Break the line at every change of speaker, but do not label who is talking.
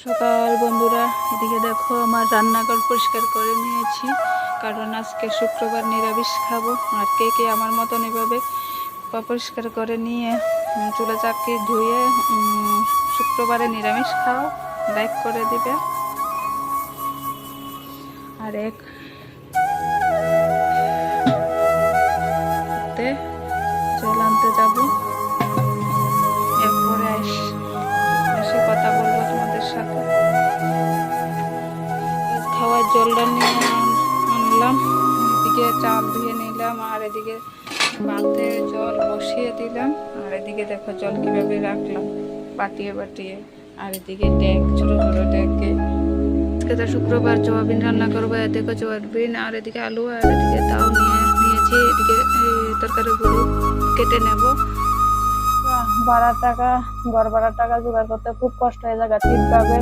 সকাল বন্ধুরা, এদিকে দেখো আমার রান্নাঘর পরিষ্কার করে নিয়েছি, কারণ আজকে শুক্রবার নিরামিষ খাবো। আর কে কে আমার মতন এভাবে পরিষ্কার করে নিয়ে চুলা চাকি ধুয়ে শুক্রবারে নিরামিষ খাও, লাইক করে দিবে। আর জল আনতে যাবো, এরপরে এসে কথা বলবো তোমাদের সাথে। খাওয়ার জলটা নিয়ে আনলাম, এদিকে চাল ধুয়ে নিলাম, আর এদিকে বালতে জল বসিয়ে দিলাম। আর এদিকে দেখো জল কিভাবে রাখলাম বাটিয়ে বাটিয়ে। আর এদিকে ডেক, ছোটো ছোটো ডেকে আজকে তো শুক্রবার সোয়াবিন রান্না করবো। এদিকে সোয়াবিন, আর এদিকে আলু, আর এদিকে তাও নিয়েছি। এদিকে তরকারিগুলো কেটে নেব। ঘর ভাড়ার টাকা জোগাড় করতে খুব কষ্ট হয়ে যায় ঠিকভাবে।